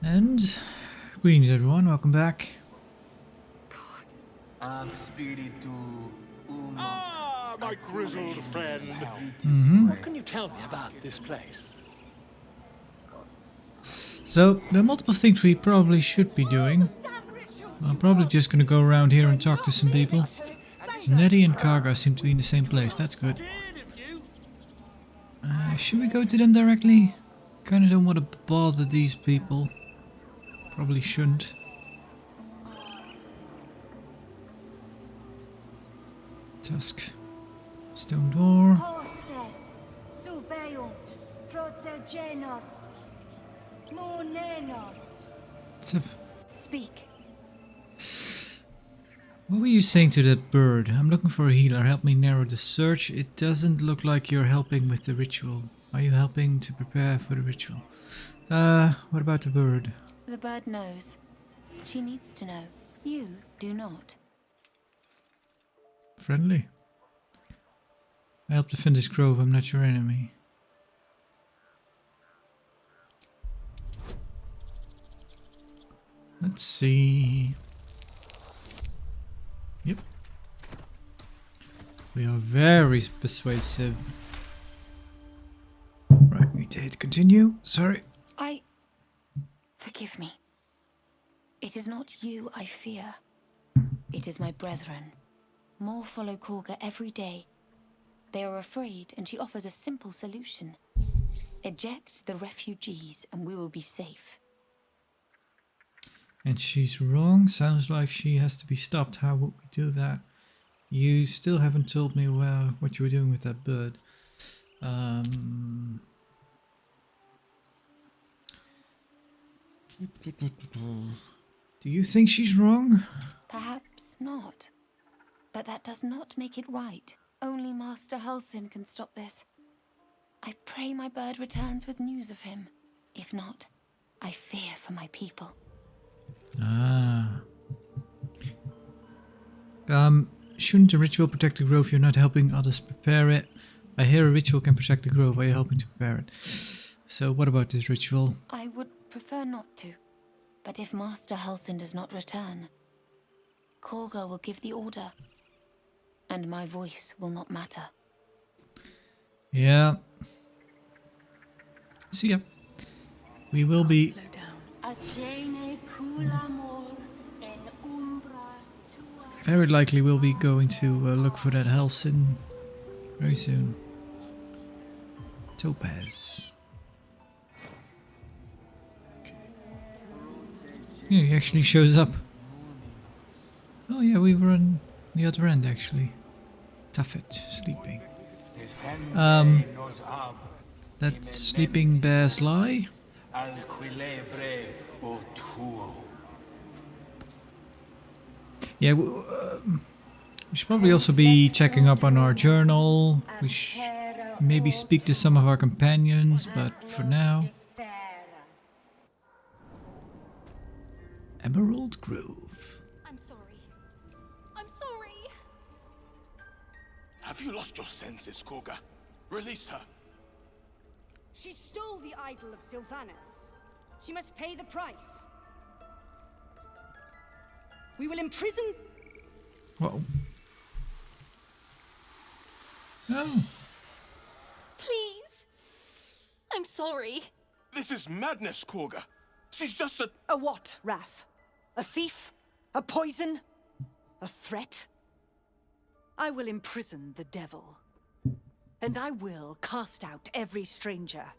And greetings everyone, welcome back. Ah, my grizzled friend. What can you tell me about this place? So, there are multiple things we probably should be doing. I'm probably just gonna go around here and talk to some people. Nettie and Karga seem to be in the same place, that's good. Should we go to them directly? Kinda don't want to bother these people. Probably shouldn't. Tusk. Stone door. Hostes, subeunt, protegenos, monenos. Speak. What were you saying to that bird? I'm looking for a healer. Help me narrow the search. It doesn't look like you're helping with the ritual. Are you helping to prepare for the ritual? What about the bird? The bird knows. She needs to know. You do not. Friendly. I help defend this grove. I'm not your enemy. Let's see. Yep. We are very persuasive. Right, need to hit continue. Sorry. Forgive me. It is not you I fear. It is my brethren. More follow Korga every day. They are afraid, and she offers a simple solution. Eject the refugees, and we will be safe. And she's wrong. Sounds like she has to be stopped. How would we do that? You still haven't told me what you were doing with that bird. Do you think she's wrong? Perhaps not. But that does not make it right. Only Master Halsin can stop this. I pray my bird returns with news of him. If not, I fear for my people. Shouldn't a ritual protect the grove? You're not helping others prepare it. I hear a ritual can protect the grove. Are you helping to prepare it? So what about this ritual? I would prefer not to. But if Master Halsin does not return, Korga will give the order. And my voice will not matter. Yeah. See ya. We will be... Very likely we'll be going to look for that Halsin very soon. Topaz. Okay. Yeah, he actually shows up. Oh yeah, we were on the other end actually. Tuffet, sleeping. That sleeping bear's lie? Yeah, we should probably also be checking up on our journal. We should maybe speak to some of our companions, but for now... Emerald Grove. I'm sorry. I'm sorry. Have you lost your senses, Korga? Release her. She stole the idol of Sylvanas. She must pay the price. We will imprison... Uh-oh. Oh. Please. I'm sorry. This is madness, Korga. She's just a... A what, Wrath? A thief? A poison? A threat? I will imprison the devil. And I will cast out every stranger.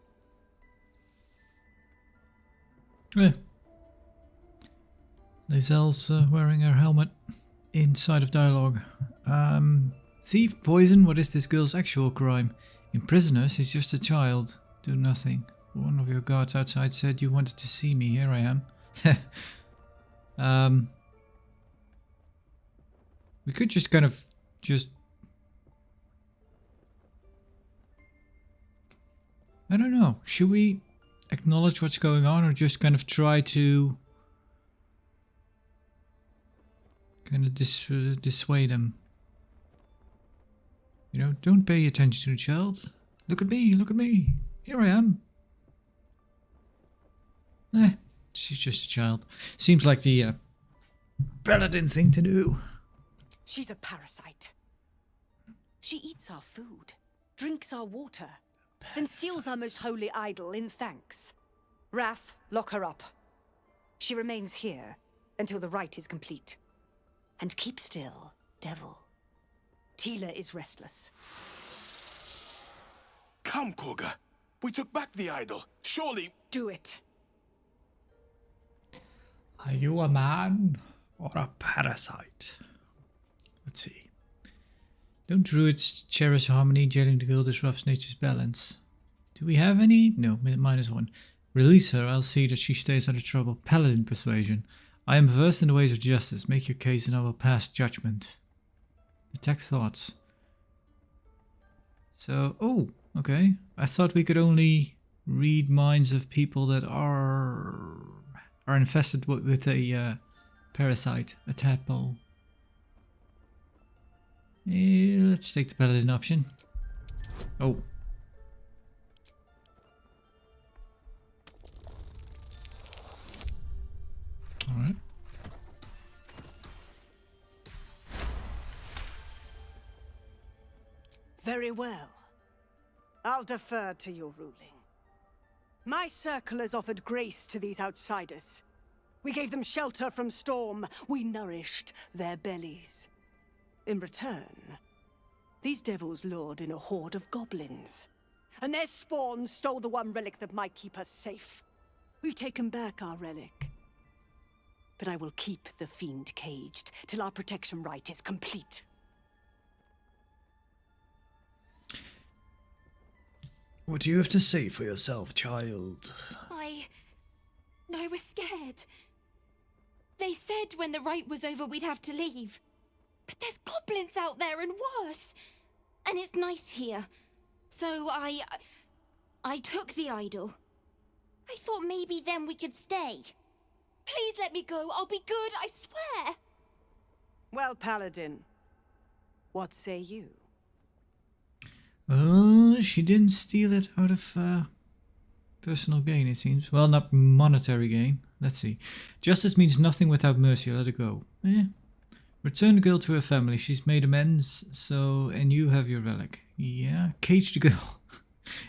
Yeah. Lazelle's wearing her helmet inside of dialogue. Thief, poison, what is this girl's actual crime? Imprison her, she's just a child. Do nothing. One of your guards outside said you wanted to see me. Here I am. We could just kind of I don't know. Should we acknowledge what's going on or just kind of try to kind of dissuade them? You know, don't pay attention to the child. Look at me, look at me. Here I am. she's just a child. Seems like the Paladin thing to do. She's a parasite. She eats our food, drinks our water, then steals our most holy idol in thanks. Wrath, lock her up. She remains here until the rite is complete. And keep still, devil. Tila is restless. Come, Korga. We took back the idol. Surely... Do it. Are you a man or a parasite? Let's see. Don't druids cherish harmony? Jailing the girl disrupts nature's balance. Do we have any? No, -1. Release her, I'll see that she stays out of trouble. Paladin persuasion. I am versed in the ways of justice. Make your case and I will pass judgment. Detect thoughts. So, oh, okay. I thought we could only read minds of people that are infested with a parasite, a tadpole. Let's take the Paladin option. Oh. Alright. Very well. I'll defer to your ruling. My circle has offered grace to these outsiders. We gave them shelter from storm. We nourished their bellies. In return, these devils lured in a horde of goblins. And their spawn stole the one relic that might keep us safe. We've taken back our relic. But I will keep the fiend caged till our protection rite is complete. What do you have to say for yourself, child? I was scared. They said when the rite was over we'd have to leave. But there's goblins out there and worse. And it's nice here. So I took the idol. I thought maybe then we could stay. Please let me go. I'll be good, I swear. Well, Paladin, what say you? She didn't steal it out of personal gain, it seems. Well, not monetary gain. Let's see. Justice means nothing without mercy. Let her go. Return the girl to her family. She's made amends, and you have your relic. Yeah, cage the girl.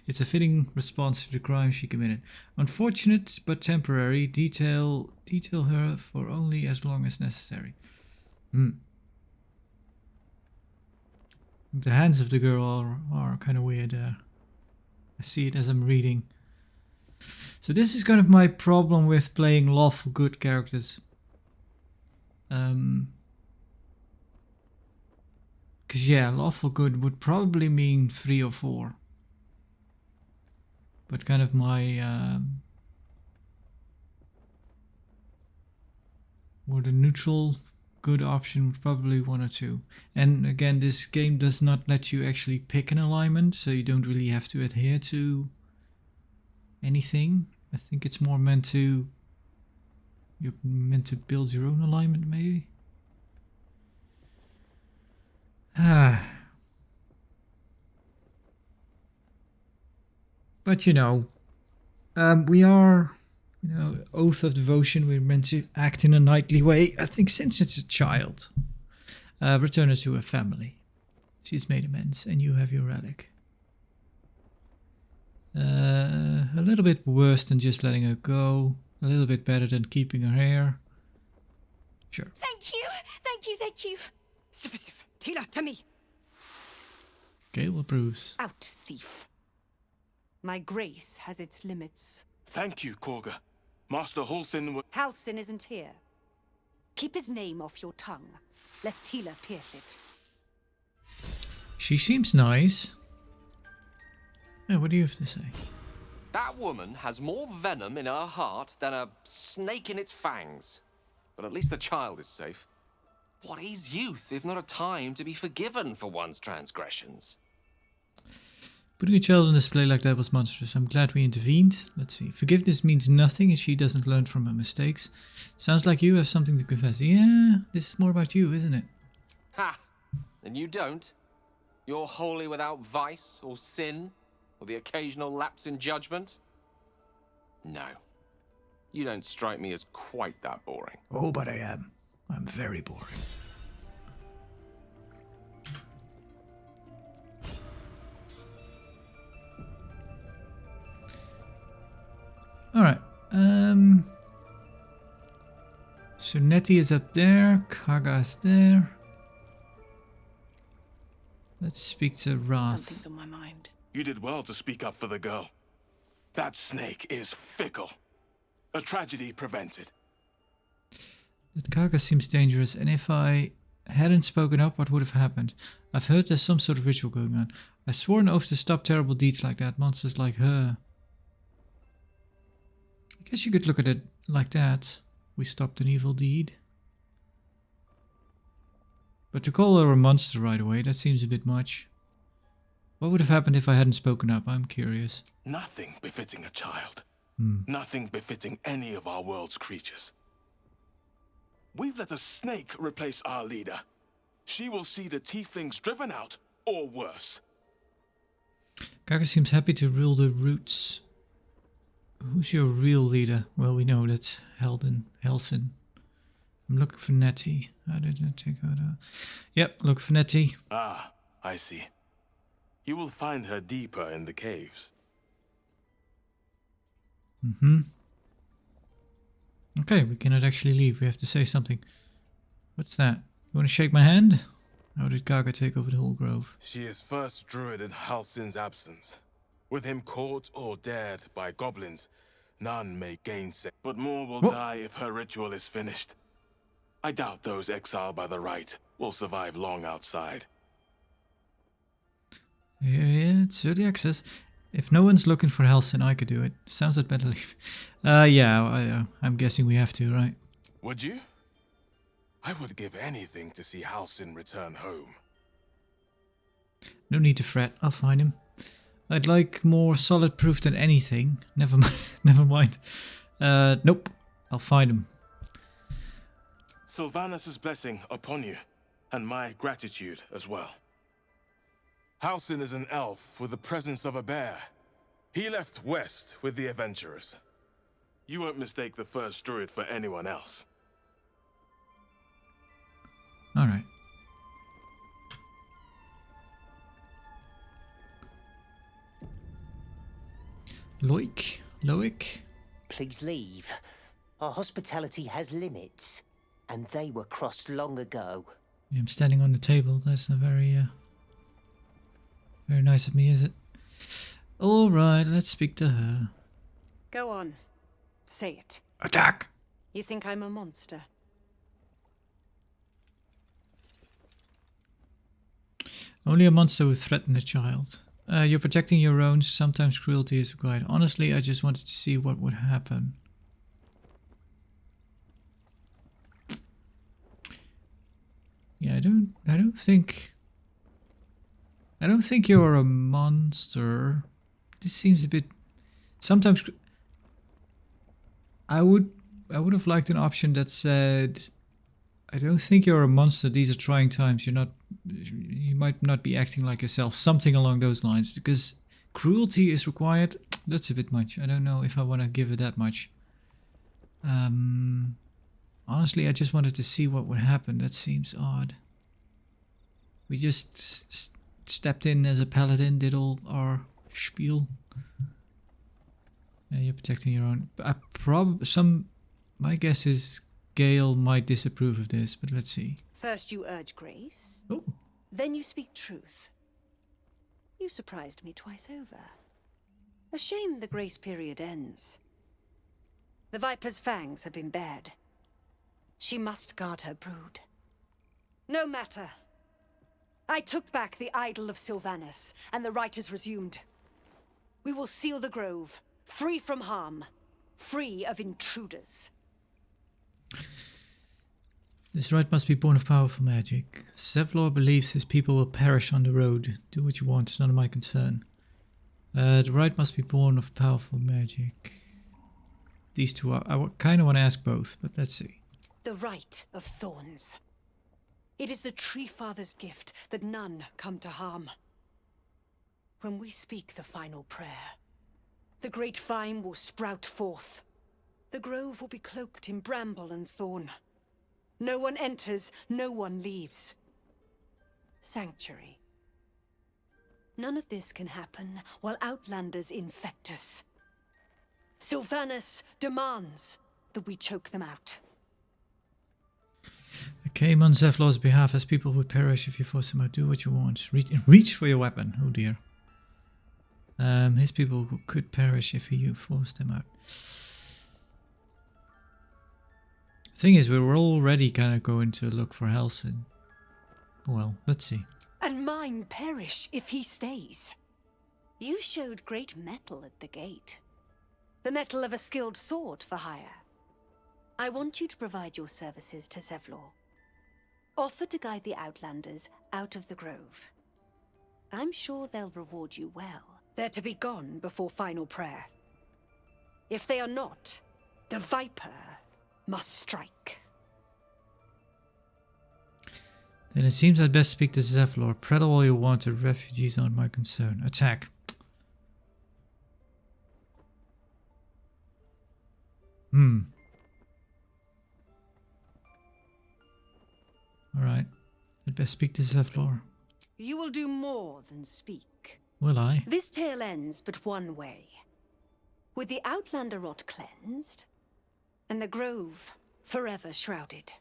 It's a fitting response to the crime she committed. Unfortunate, but temporary. Detail her for only as long as necessary. The hands of the girl are kind of weird. I see it as I'm reading. So this is kind of my problem with playing lawful good characters. Because yeah, lawful good would probably mean 3 or 4. But kind of my or the neutral good option would probably 1 or 2. And again, this game does not let you actually pick an alignment, so you don't really have to adhere to anything. I think it's more meant to, you're meant to build your own alignment, maybe. But you know, we are, oath of devotion. We're meant to act in a knightly way. I think since it's a child, return her to her family. She's made amends, and you have your relic. A little bit worse than just letting her go. A little bit better than keeping her here. Sure. Thank you, thank you, thank you. Sif, Tila, to me. Gale approves. Out, thief. My grace has its limits. Thank you, Korga. Master Halsin... Halsin isn't here. Keep his name off your tongue, lest Tila pierce it. She seems nice. Yeah, what do you have to say? That woman has more venom in her heart than a snake in its fangs. But at least the child is safe. What is youth if not a time to be forgiven for one's transgressions? Putting a child on display like that was monstrous. I'm glad we intervened. Let's see. Forgiveness means nothing if she doesn't learn from her mistakes. Sounds like you have something to confess. Yeah, this is more about you, isn't it? Ha! And you don't? You're wholly without vice or sin? Or the occasional lapse in judgment? No. You don't strike me as quite that boring. Oh, but I am. I'm very boring. Alright. So Nettie is up there. Kaga's there. Let's speak to Wrath. Something's on my mind. You did well to speak up for the girl. That snake is fickle. A tragedy prevented. That Kaga seems dangerous, and if I hadn't spoken up, what would have happened? I've heard there's some sort of ritual going on. I swore an oath to stop terrible deeds like that, monsters like her. I guess you could look at it like that. We stopped an evil deed. But to call her a monster right away, that seems a bit much. What would have happened if I hadn't spoken up? I'm curious. Nothing befitting a child. Nothing befitting any of our world's creatures. We've let a snake replace our leader. She will see the tieflings driven out, or worse. Kaga seems happy to rule the roots. Who's your real leader? Well, we know that's Helsin. I'm looking for Nettie. How did I take her down? Yep, look for Nettie. Ah, I see. You will find her deeper in the caves. Okay, we cannot actually leave. We have to say something. What's that? You want to shake my hand? How did Kaga take over the whole grove? She is first druid in Halsin's absence. With him caught or dared by goblins, none may gainsay. But more will die if her ritual is finished. I doubt those exiled by the right will survive long outside. Yeah, it's early access. If no one's looking for Halsin, I could do it. Sounds like better leave. Yeah, I'm guessing we have to, right? Would you? I would give anything to see Halsin return home. No need to fret. I'll find him. I'd like more solid proof than anything. Never mind. Never mind. Nope. I'll find him. Sylvanus' blessing upon you, and my gratitude as well. Halsin is an elf with the presence of a bear. He left west with the adventurers. You won't mistake the first druid for anyone else. Alright. Loic? Please leave. Our hospitality has limits, and they were crossed long ago. Yeah, I'm standing on the table. That's not very nice of me, is it? Alright, let's speak to her. Go on. Say it. Attack! You think I'm a monster? Only a monster would threaten a child. You're protecting your own. Sometimes cruelty is required. Honestly, I just wanted to see what would happen. Yeah, I don't think you're a monster. This seems a bit. Sometimes I would have liked an option that said, I don't think you're a monster. These are trying times. You might not be acting like yourself. Something along those lines. Because cruelty is required. That's a bit much. I don't know if I want to give it that much. Honestly, I just wanted to see what would happen. That seems odd. We just stepped in as a paladin, did all our spiel. Yeah, you're protecting your own. My guess is Gale might disapprove of this, but let's see. First you urge grace. Oh. Then you speak truth. You surprised me twice over. A shame the grace period ends. The Viper's fangs have been bared. She must guard her brood. No matter. I took back the idol of Sylvanus, and the rite is resumed. We will seal the grove, free from harm, free of intruders. This rite must be born of powerful magic. Zevlor believes his people will perish on the road. Do what you want, it's none of my concern. The rite must be born of powerful magic. These two are... I kind of want to ask both, but let's see. The rite of thorns. It is the Tree Father's gift that none come to harm. When we speak the final prayer, the great vine will sprout forth. The grove will be cloaked in bramble and thorn. No one enters, no one leaves. Sanctuary. None of this can happen while Outlanders infect us. Sylvanas demands that we choke them out. Okay, on Zevlor's behalf, as people would perish if you force them out. Do what you want. Reach for your weapon. Oh dear. His people could perish if you forced them out. Thing is, we were already kind of going to look for Halsin. Well, let's see. And mine perish if he stays. You showed great mettle at the gate. The mettle of a skilled sword for hire. I want you to provide your services to Zevlor. Offer to guide the Outlanders out of the grove. I'm sure they'll reward you well. They're to be gone before final prayer. If they are not, the Viper must strike. Then it seems I'd best speak to Zevlor. Prattle all you want, the refugees aren't my concern. Attack. Alright. I'd best speak to Zevlor. You will do more than speak. Will I? This tale ends but one way. With the Outlander rot cleansed, and the grove forever shrouded.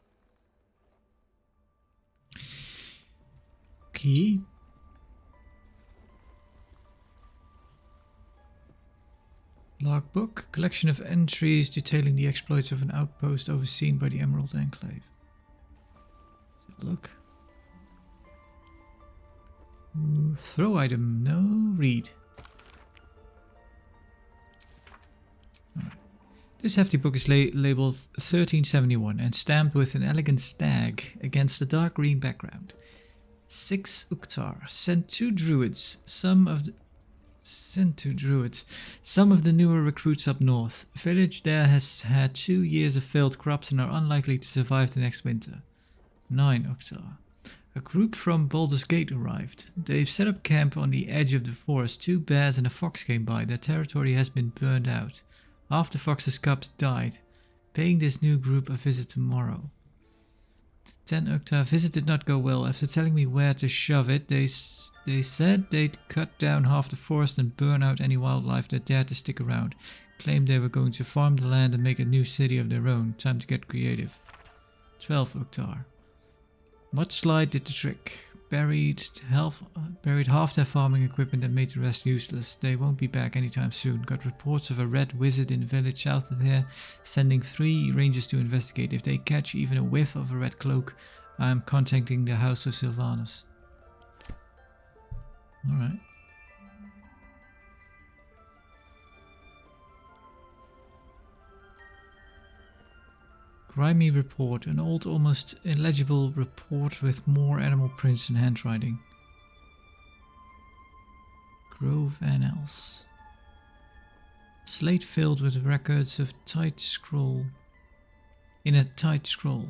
Key. Logbook. Collection of entries detailing the exploits of an outpost overseen by the Emerald Enclave. Let's have a look. Throw item. No. Read. Right. This hefty book is labeled 1371 and stamped with an elegant stag against a dark green background. 6 Uktar. Sent to druids. Some of the newer recruits up north. Village there has had 2 years of failed crops and are unlikely to survive the next winter. 9 Uktar. A group from Baldur's Gate arrived. They've set up camp on the edge of the forest. 2 bears and a fox came by. Their territory has been burned out. Half the fox's cubs died. Paying this new group a visit tomorrow. 10 Uktar. Visit did not go well. After telling me where to shove it, they said they'd cut down half the forest and burn out any wildlife that dared to stick around. Claimed they were going to farm the land and make a new city of their own. Time to get creative. 12 Uktar. Mudslide did the trick. Buried half their farming equipment and made the rest useless. They won't be back anytime soon. Got reports of a red wizard in the village south of here, sending 3 rangers to investigate. If they catch even a whiff of a red cloak, I am contacting the House of Sylvanas. Alright. Grimy report, an old, almost illegible report with more animal prints and handwriting. Grove Annals. Slate filled with records of tight scroll. In a tight scroll.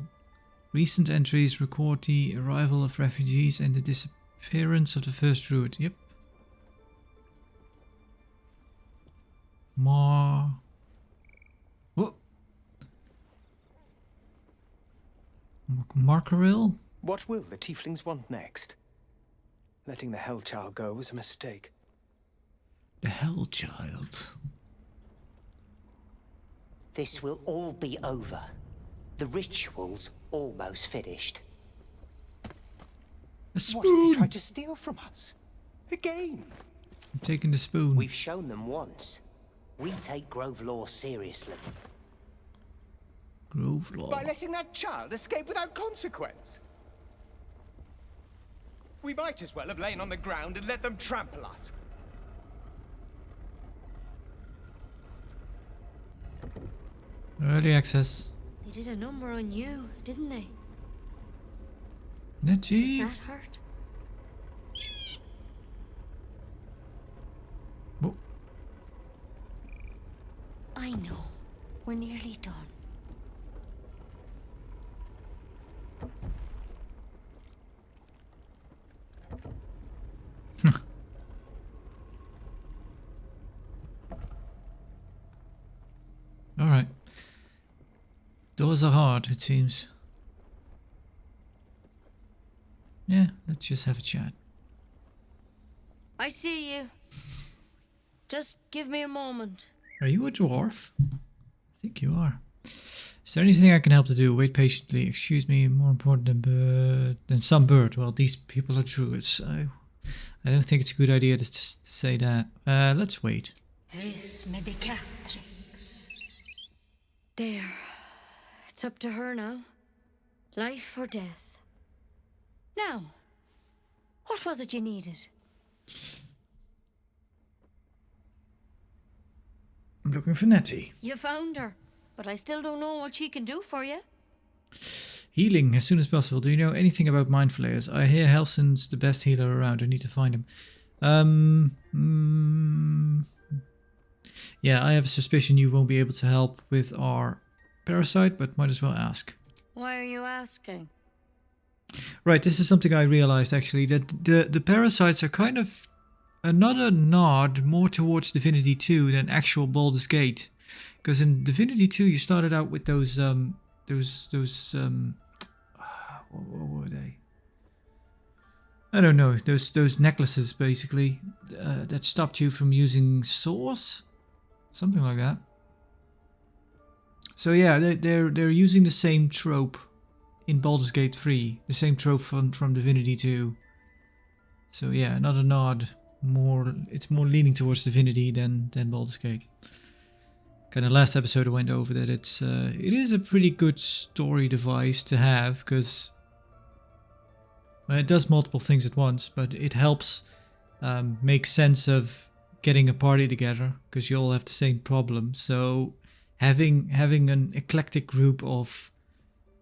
Recent entries record the arrival of refugees and the disappearance of the first druid. Yep. Markaril? What will the tieflings want next? Letting the Hellchild go was a mistake. The Hellchild? This will all be over. The ritual's almost finished. A spoon! What have they tried to steal from us? Again? I'm taking the spoon. We've shown them once. We take Grove law seriously. Grove law. By letting that child escape without consequence? We might as well have lain on the ground and let them trample us. Early access. They did a number on you, didn't they? Netty. Does that hurt? Oh. I know. We're nearly done. Alright. Doors are hard, it seems. Yeah, let's just have a chat. I see you. Just give me a moment. Are you a dwarf? I think you are. Is there anything I can help to do? Wait patiently. Excuse me, more important than some bird. Well, these people are druids, so I don't think it's a good idea to say that. Let's wait. This medicatrix. There. It's up to her now. Life or death. Now, what was it you needed? I'm looking for Nettie. You found her, but I still don't know what she can do for you. Healing as soon as possible. Do you know anything about mind flayers? I hear Helson's the best healer around. I need to find him. Yeah, I have a suspicion you won't be able to help with our parasite, but might as well ask. Why are you asking? Right, this is something I realized actually, that the parasites are kind of another nod more towards Divinity 2 than actual Baldur's Gate. Because in Divinity 2 you started out with those what were they? I don't know, those necklaces basically that stopped you from using swords, something like that. So yeah, they're using the same trope in Baldur's Gate 3, the same trope from Divinity 2. So yeah, another nod. It's more leaning towards Divinity than Baldur's Gate. Kind of last episode I went over that it is a pretty good story device to have, because it does multiple things at once, but it helps make sense of getting a party together, because you all have the same problem. So having an eclectic group of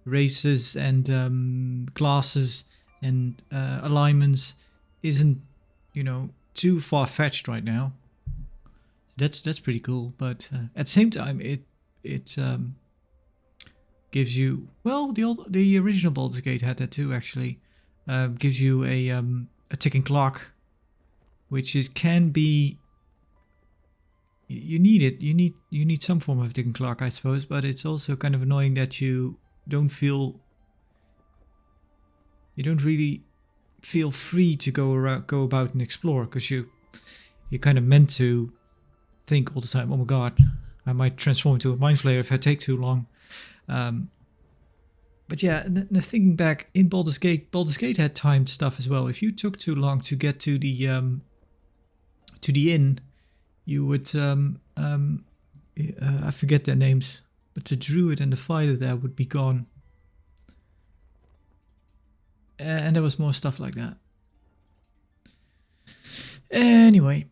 races and classes and alignments isn't, too far-fetched right now. That's pretty cool, but at the same time it gives you, well, the original Baldur's Gate had that too actually. Gives you a ticking clock, which can be, you need it. You need some form of ticking clock, I suppose, but it's also kind of annoying that you don't really feel free to go about and explore, because you're kind of meant to think all the time, oh my god, I might transform into a mind flayer if I take too long. But yeah, thinking back, in Baldur's Gate had timed stuff as well. If you took too long to get to the inn, you would I forget their names, but the druid and the fighter there would be gone. And there was more stuff like that. Anyway,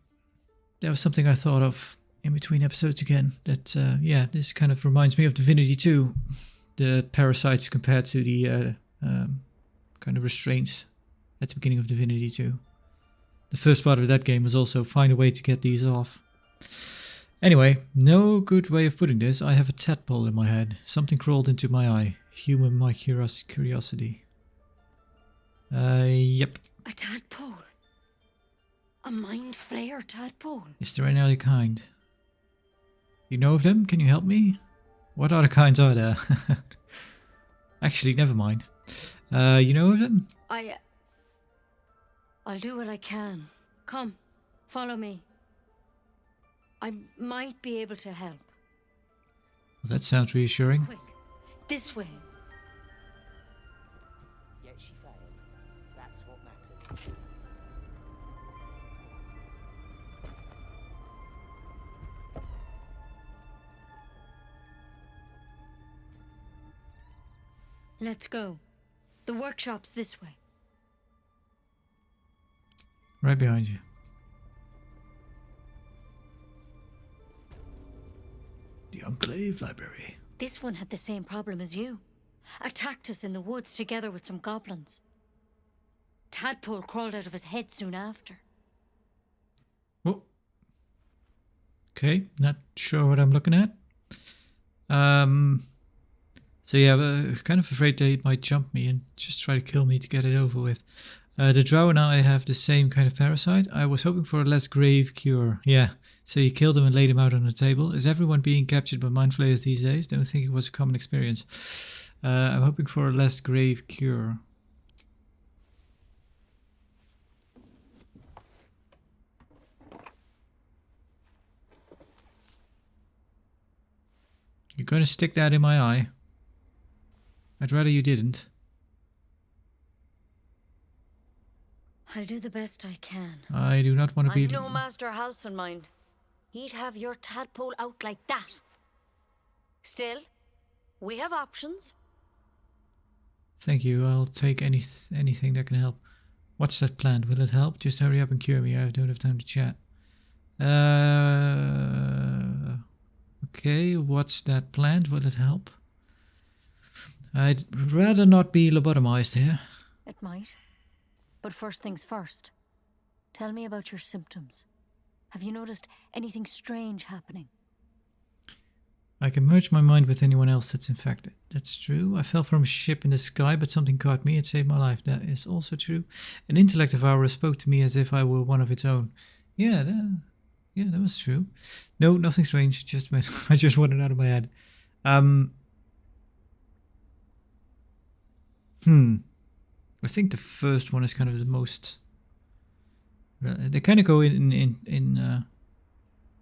that was something I thought of in between episodes again. That, yeah, this kind of reminds me of Divinity 2. The parasites compared to the kind of restraints at the beginning of Divinity 2. The first part of that game was also find a way to get these off. Anyway, no good way of putting this. I have a tadpole in my head. Something crawled into my eye. Human my curiosity. Yep. A tadpole? A mind flayer tadpole? Is there any other kind? You know of them? Can you help me? What other kinds are there? Actually, never mind. You know of them? I'll do what I can. Come, follow me. I might be able to help. Well, that sounds reassuring. Quick, this way. Yet she failed. That's what matters. Let's go. The workshop's this way. Right behind you. The Enclave Library. This one had the same problem as you. Attacked us in the woods together with some goblins. Tadpole crawled out of his head soon after. Oh. Okay, not sure what I'm looking at. So yeah, kind of afraid they might jump me and just try to kill me to get it over with. The drow and I have the same kind of parasite. I was hoping for a less grave cure. Yeah, so you killed him and laid him out on the table. Is everyone being captured by mind flayers these days? Don't think it was a common experience. I'm hoping for a less grave cure. You're going to stick that in my eye? I'd rather you didn't. I'll do the best I can. I do not want to be... I've no Master Halsin mind. He'd have your tadpole out like that. Still, we have options. Thank you. I'll take anything that can help. What's that plan? Will it help? Just hurry up and cure me. I don't have time to chat. Okay, what's that plan? Will it help? I'd rather not be lobotomized here. It might. But first things first. Tell me about your symptoms. Have you noticed anything strange happening? I can merge my mind with anyone else that's infected. That's true. I fell from a ship in the sky, but something caught me and saved my life. That is also true. An intellect devourer spoke to me as if I were one of its own. Yeah, that was true. No, nothing strange. Just I just wanted it out of my head. I think the first one is kind of the most. They kind of go in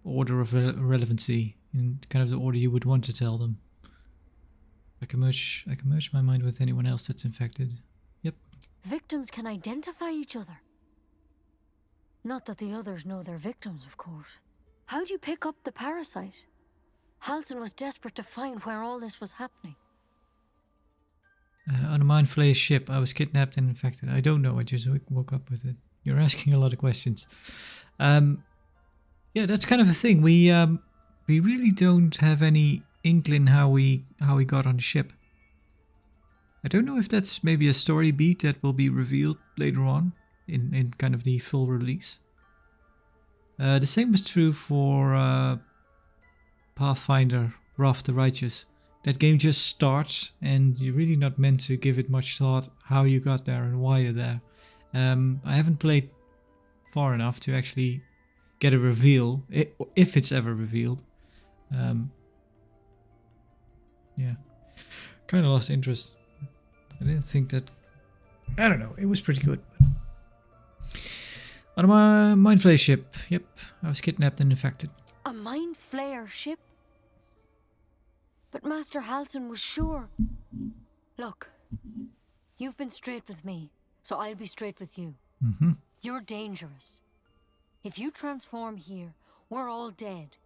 order of relevancy, in kind of the order you would want to tell them. I can merge my mind with anyone else that's infected. Yep. Victims can identify each other. Not that the others know they're victims, of course. How'd you pick up the parasite? Halsin was desperate to find where all this was happening. On a mind flayer ship, I was kidnapped and infected. I don't know. I just woke up with it. You're asking a lot of questions. Yeah, that's kind of a thing. We really don't have any inkling how we got on the ship. I don't know if that's maybe a story beat that will be revealed later on in kind of the full release. The same was true for Pathfinder, Wrath the Righteous. That game just starts and you're really not meant to give it much thought how you got there and why you're there. I haven't played far enough to actually get a reveal, if it's ever revealed. Yeah, kind of lost interest. I didn't think that... I don't know, it was pretty good. On a mind flayer ship, yep, I was kidnapped and infected. A mind flayer ship? But Master Halsin was sure. Look, you've been straight with me, so I'll be straight with you. Mm-hmm. You're dangerous. If you transform here, we're all dead.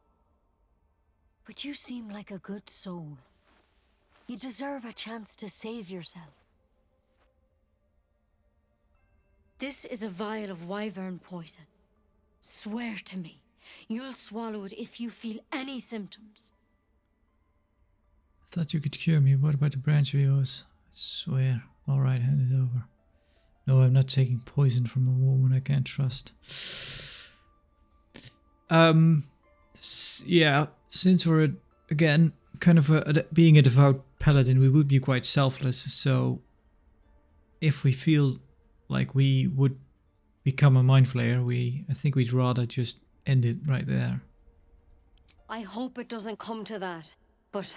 But you seem like a good soul. You deserve a chance to save yourself. This is a vial of wyvern poison. Swear to me, you'll swallow it if you feel any symptoms. I thought you could cure me. What about the branch of yours? I swear. Alright, hand it over. No, I'm not taking poison from a woman I can't trust. Yeah, since we're, again, kind of being a devout paladin, we would be quite selfless, so if we feel like we would become a mind flayer, I think we'd rather just end it right there. I hope it doesn't come to that, but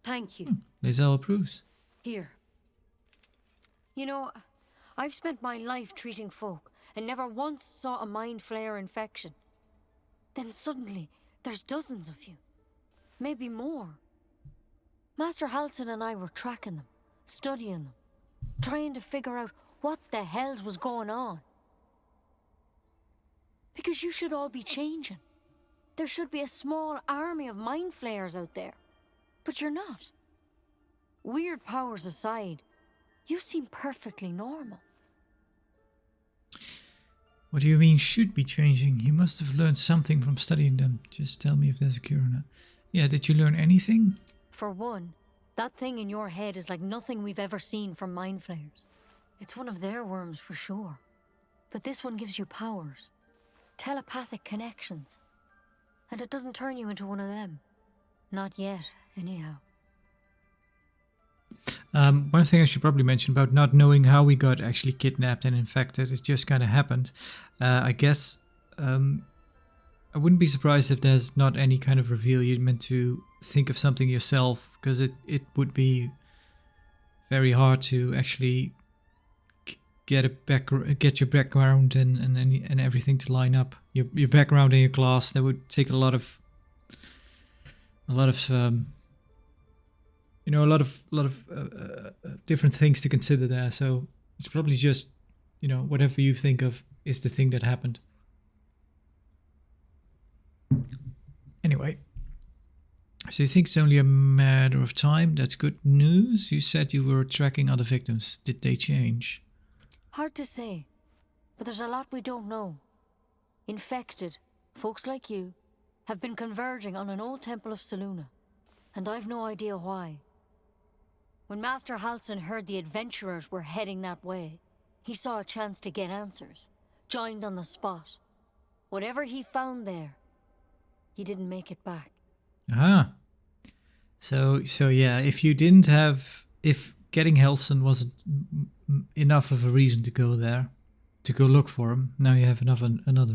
thank you. Lae'zel approves. Here. You know, I've spent my life treating folk and never once saw a mind flayer infection. Then suddenly, there's dozens of you. Maybe more. Master Halsin and I were tracking them, studying them, trying to figure out what the hells was going on. Because you should all be changing. There should be a small army of mind flayers out there. But you're not. Weird powers aside, you seem perfectly normal. What do you mean should be changing? You must have learned something from studying them. Just tell me if there's a cure or not. Yeah, did you learn anything? For one, that thing in your head is like nothing we've ever seen from mind flayers. It's one of their worms for sure. But this one gives you powers. Telepathic connections. And it doesn't turn you into one of them. Not yet, anyhow. One thing I should probably mention about not knowing how we got actually kidnapped and infected, it just kind of happened. I guess I wouldn't be surprised if there's not any kind of reveal. You're meant to think of something yourself, because it would be very hard to actually get your background and everything to line up. Your background and your class, that would take a lot of different things to consider there. So it's probably just, whatever you think of is the thing that happened. Anyway, so you think it's only a matter of time? That's good news. You said you were tracking other victims. Did they change? Hard to say, but there's a lot we don't know. Infected, folks like you, have been converging on an old temple of Selûne, and I've no idea why. When Master Halsin heard the adventurers were heading that way, he saw a chance to get answers, joined on the spot. Whatever he found there, he didn't make it back. Aha. So yeah, if getting Halsin wasn't enough of a reason to go there, to go look for him, now you have another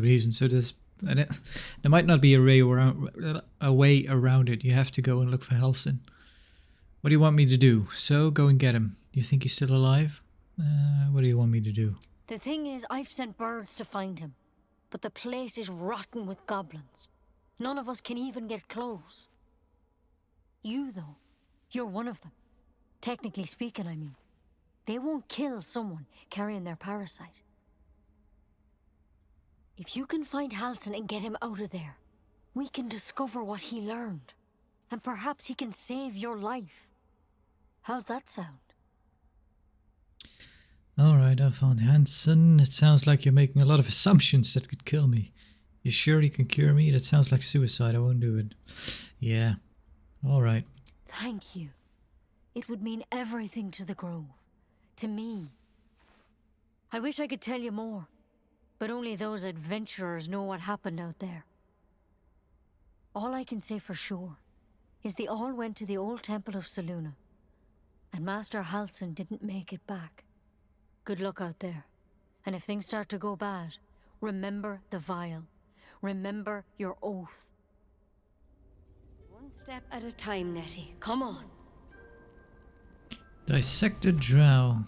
reason. So there might not be a way around it. You have to go and look for Halsin. What do you want me to do? So go and get him. You think he's still alive? What do you want me to do? The thing is, I've sent birds to find him, but the place is rotten with goblins. None of us can even get close. You, though, you're one of them. Technically speaking, I mean. They won't kill someone carrying their parasite. If you can find Halsin and get him out of there, we can discover what he learned. And perhaps he can save your life. How's that sound? Alright, I found Halsin. It sounds like you're making a lot of assumptions that could kill me. You sure you can cure me? That sounds like suicide. I won't do it. Yeah. Alright. Thank you. It would mean everything to the Grove. To me. I wish I could tell you more, but only those adventurers know what happened out there. All I can say for sure is they all went to the old temple of Selûne, and Master Halsin didn't make it back. Good luck out there, and if things start to go bad, remember the vial. Remember your oath. One step at a time, Nettie. Come on. Dissect the drow.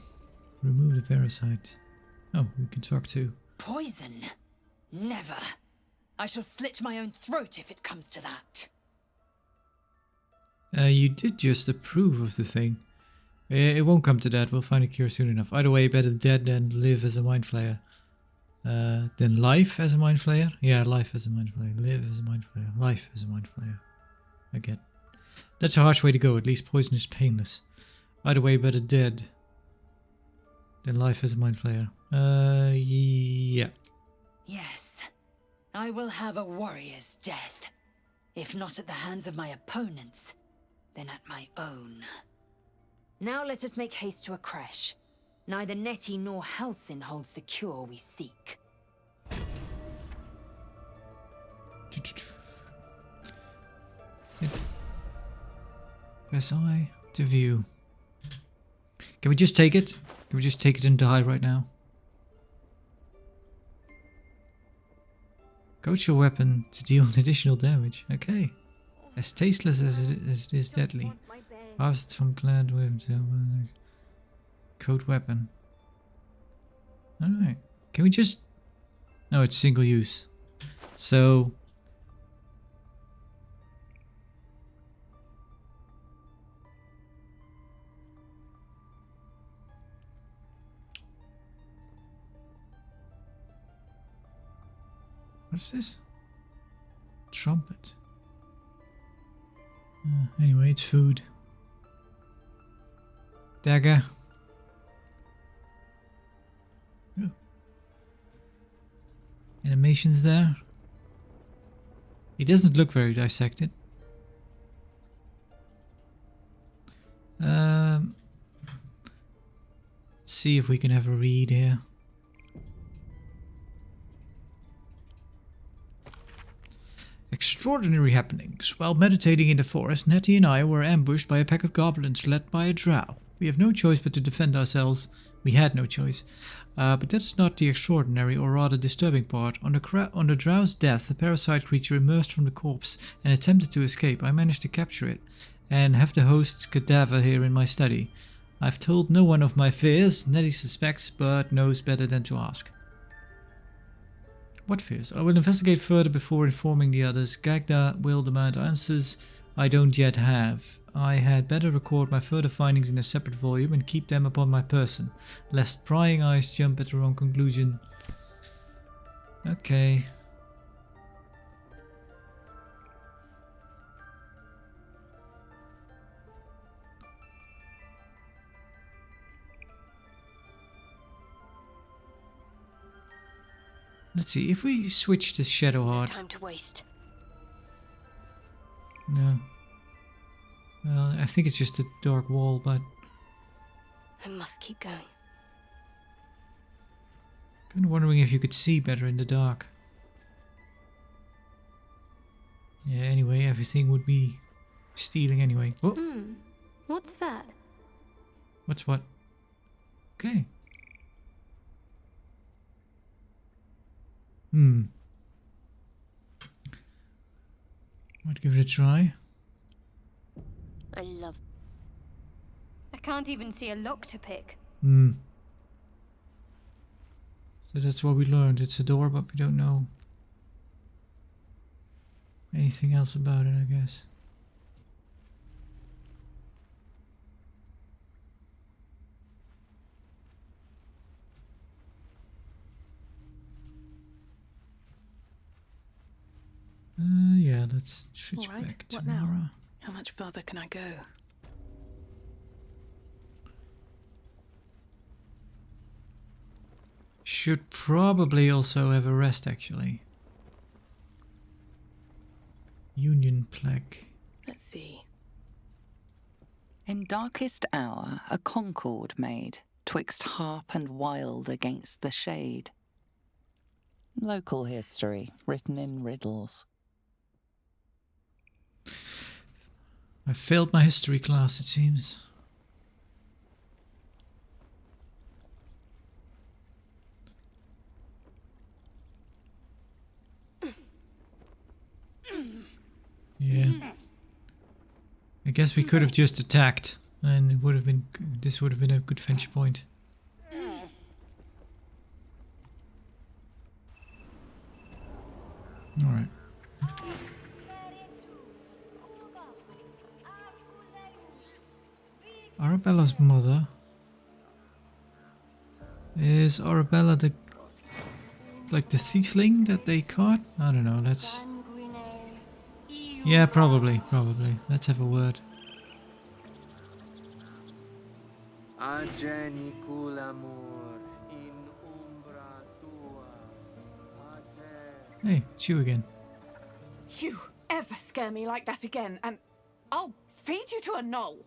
Remove the parasite. Oh, we can talk too. Poison? Never. I shall slit my own throat if it comes to that. You did just approve of the thing. It won't come to that. We'll find a cure soon enough. Either way, better dead than live as a mind flayer. Then life as a mind flayer? Yeah, life as a mind flayer. Live as a mind flayer. Life as a mind flayer. Again. That's a harsh way to go. At least poison is painless. Either way, better dead than life as a mind flayer. Yeah. Yes. I will have a warrior's death. If not at the hands of my opponents, then at my own. Now let us make haste to a crash. Neither Nettie nor Halsin holds the cure we seek. Press I to view. Can we just take it? Can we just take it and die right now? Coach your weapon to deal additional damage. Okay. As tasteless as it is deadly. Harvest from clan with code weapon. Alright. Can we just... No, it's single use. So... What's this? Trumpet. Anyway, it's food. Dagger. Ooh. Animations there. He doesn't look very dissected. Let's see if we can have a read here. Extraordinary happenings. While meditating in the forest, Nettie and I were ambushed by a pack of goblins led by a drow. We have no choice but to defend ourselves. We had no choice. But that is not the extraordinary, or rather disturbing part. On the drow's death, the parasite creature emerged from the corpse and attempted to escape. I managed to capture it and have the host's cadaver here in my study. I've told no one of my fears. Nettie suspects, but knows better than to ask. What fears? I will investigate further before informing the others. Gagda will demand answers I don't yet have. I had better record my further findings in a separate volume and keep them upon my person, lest prying eyes jump at the wrong conclusion. Okay. Let's see, if we switch to Shadowheart. Time to waste. No. Well, I think it's just a dark wall, but I must keep going. kind of wondering if you could see better in the dark. Yeah, anyway, everything would be stealing anyway. Oh, What's that? what's what? Okay. Might give it a try. I love. I can't even see a lock to pick. So that's what we learned. It's a door, but we don't know anything else about it, I guess. Yeah, let's switch All right, back to what now? Mara. How much further can I go? Should probably also have a rest, actually. Union plaque. Let's see. In darkest hour, a concord made, twixt harp and wild against the shade. Local history, written in riddles. I failed my history class, it seems. Yeah. I guess we could have just attacked, and it would have been. This would have been a good venture point. All right. Arabella's mother. Is Arabella the like the thiefling that they caught? I don't know. Let's. Yeah, probably. Let's have a word. Hey, it's you again. You ever scare me like that again, and I'll feed you to a gnoll.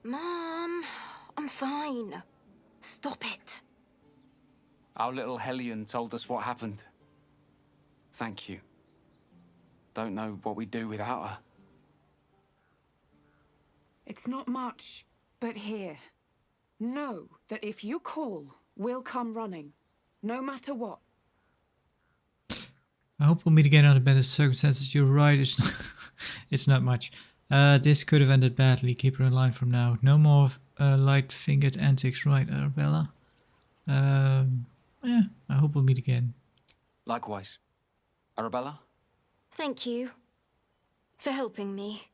Mom, I'm fine. Stop it. Our little Hellion told us what happened. Thank you. Don't know what we'd do without her. It's not much, but here. Know that if you call, we'll come running, no matter what. I hope we'll meet again under better circumstances. You're right, it's not, it's not much. This could have ended badly. Keep her in line from now. No more light-fingered antics, right, Arabella? Yeah, I hope we'll meet again. Likewise. Arabella? Thank you for helping me.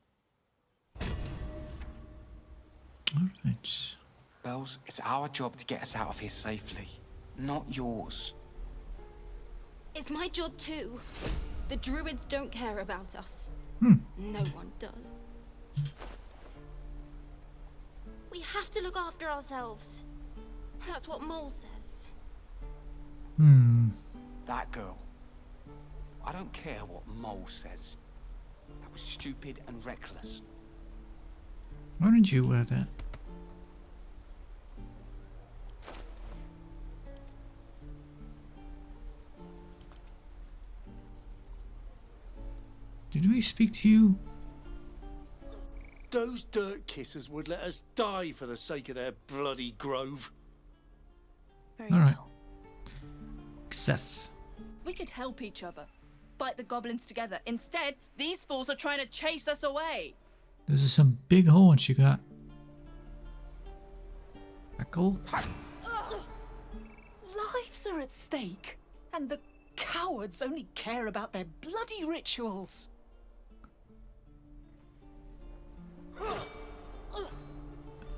Alright. Bells, it's our job to get us out of here safely, not yours. It's my job too. The druids don't care about us. No one does. We have to look after ourselves. That's what Mole says. That girl. I don't care what Mole says. That was stupid and reckless. Why don't you wear that? Did we I speak to you? Those dirt kissers would let us die for the sake of their bloody grove. Very Alright. well. Xeth. We could help each other. Fight the goblins together. Instead, these fools are trying to chase us away. Those are some big horns you got. Echo. Lives are at stake, and the cowards only care about their bloody rituals.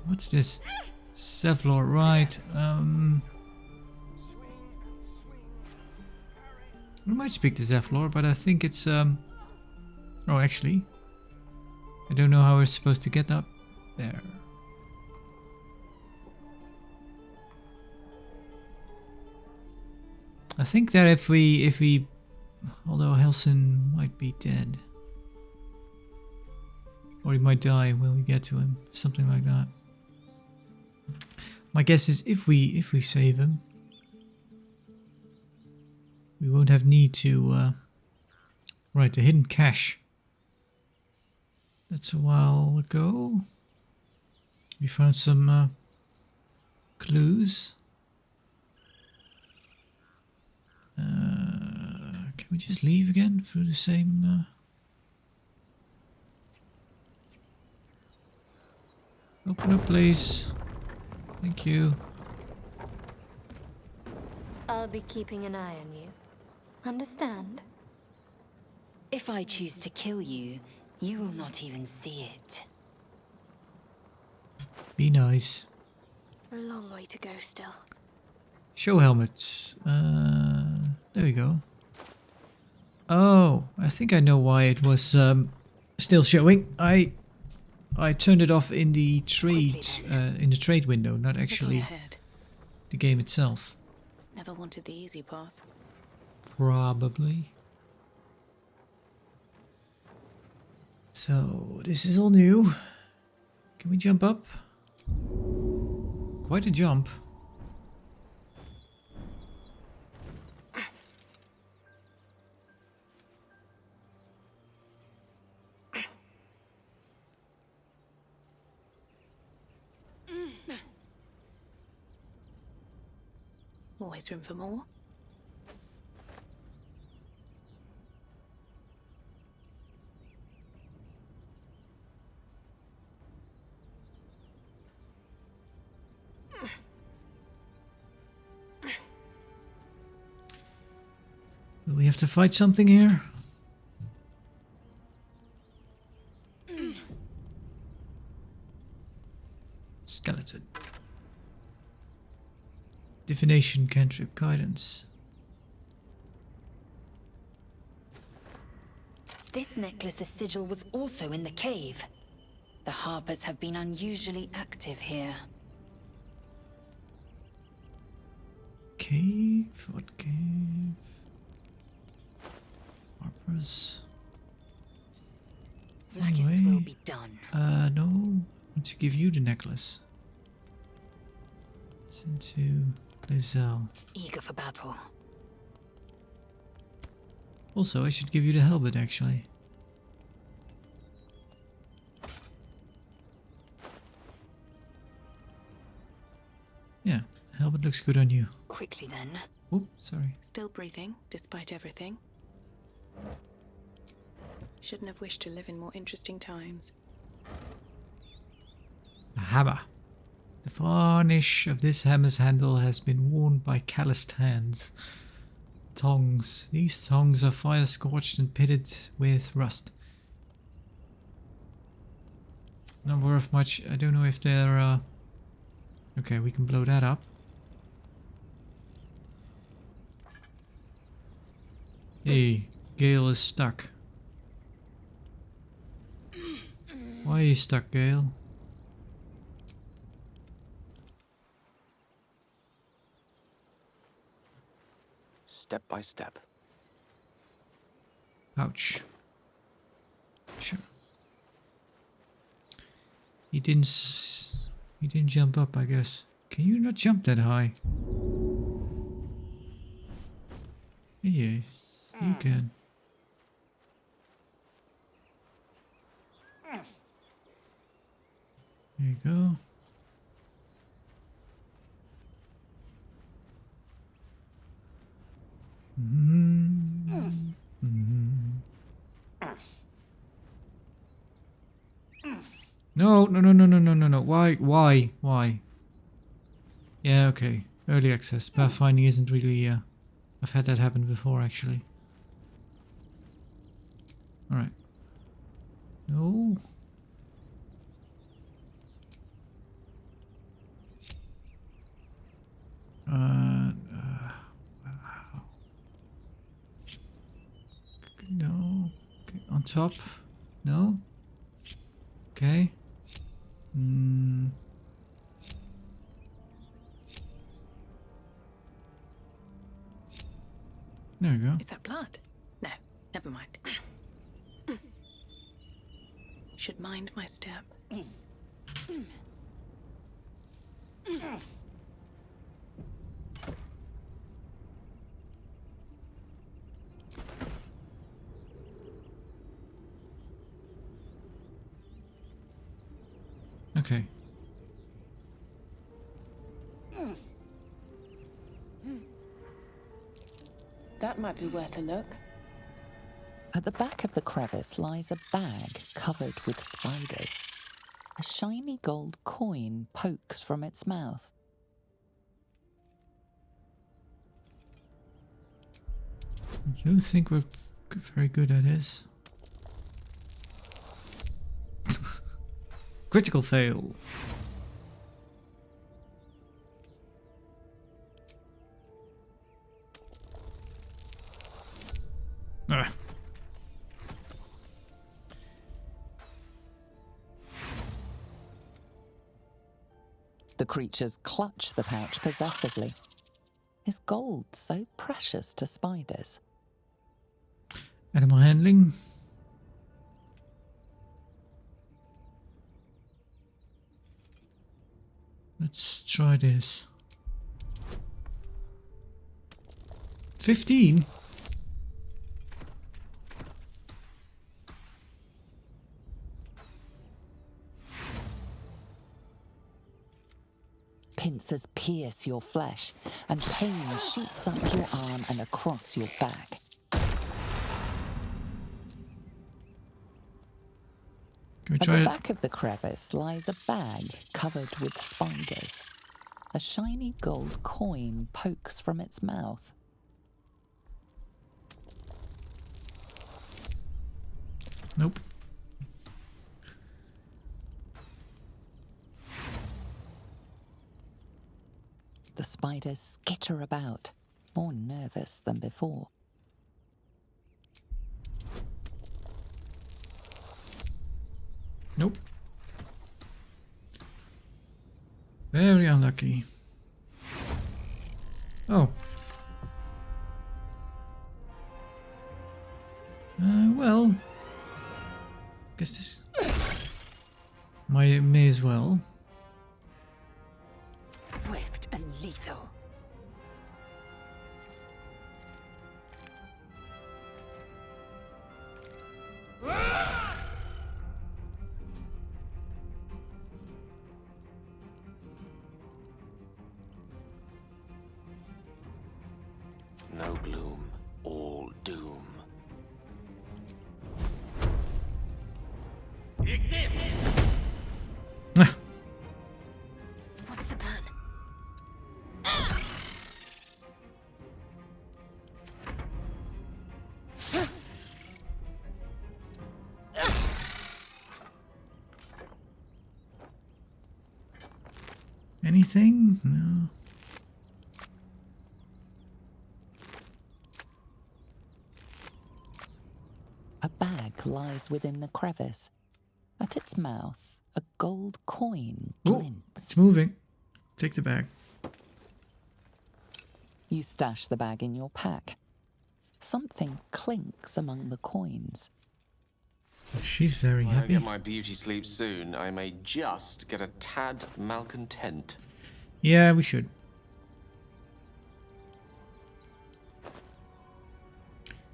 What's this? Zevlor, right. We might speak to Zevlor, but I think it's oh, actually, I don't know how we're supposed to get up there. I think that if we, although Helson might be dead, or he might die when we get to him, something like that. My guess is if we save him, we won't have need to. Right, the hidden cache. That's a while ago. We found some clues. Can we just leave again through the same? Open up, please. Thank you. I'll be keeping an eye on you. Understand? If I choose to kill you, you will not even see it. Be nice. A long way to go still. Show helmets. There we go. Oh, I think I know why it was still showing. I turned it off in the trade window, not actually the game itself. Never wanted the easy path. Probably. So this is all new. Can we jump up? Quite a jump. Always room for more. Do we have to fight something here? Skeleton. Divination cantrip guidance. This necklace's sigil was also in the cave. The Harpers have been unusually active here. Cave? What cave? Harpers. Vlaakith's will be done. No. I want to give you the necklace. Send to Lizelle. Eager for battle. Also, I should give you the helmet, actually. Yeah, helmet looks good on you. Quickly then. Oop, sorry. Still breathing, despite everything. Shouldn't have wished to live in more interesting times. A hammer. The varnish of this hammer's handle has been worn by calloused hands. Tongs. These tongs are fire scorched and pitted with rust. Not worth much. I don't know if they're okay, we can blow that up. Hey, Gale is stuck. Why are you stuck, Gale? Step by step. Ouch. Sure. He didn't jump up, I guess. Can you not jump that high? Yeah, you can. There you go. No, no, no, no, no, no, no, no. Why? Yeah, okay. Early access. Pathfinding isn't really, I've had that happen before, actually. Alright. No. No. Okay, on top. No. Okay. There we go. Is that blood? No, never mind. Should mind my step. Okay. That might be worth a look. At the back of the crevice lies a bag covered with spiders. A shiny gold coin pokes from its mouth. I don't think we're very good at this. Critical fail. Ah. The creatures clutch the pouch possessively. Is gold so precious to spiders? Animal handling. Let's try this. 15? Pincers pierce your flesh, and pain shoots up your arm and across your back. Can we At try the it? back of the crevice lies a bag covered with spiders. A shiny gold coin pokes from its mouth. Nope. The spiders skitter about, more nervous than before. Nope. Very unlucky. Oh. Well. Guess this. May as well. Swift and lethal. No gloom, all doom. What's the plan? Anything? No. A bag lies within the crevice. At its mouth, a gold coin glints. It's moving. Take the bag. You stash the bag in your pack. Something clinks among the coins. She's very When I happy. get my beauty sleep soon, I may just get a tad malcontent. Yeah, we should.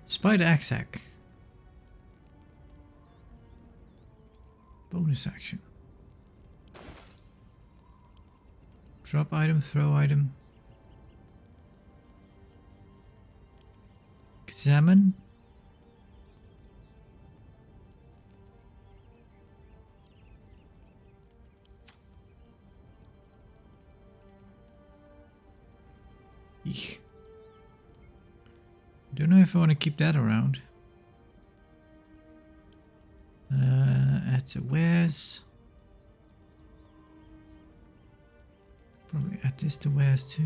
Spider Acces. Bonus action. Drop item, throw item. Examine. Eek. Don't know if I want to keep that around. Add to wares. Probably add this to wares too.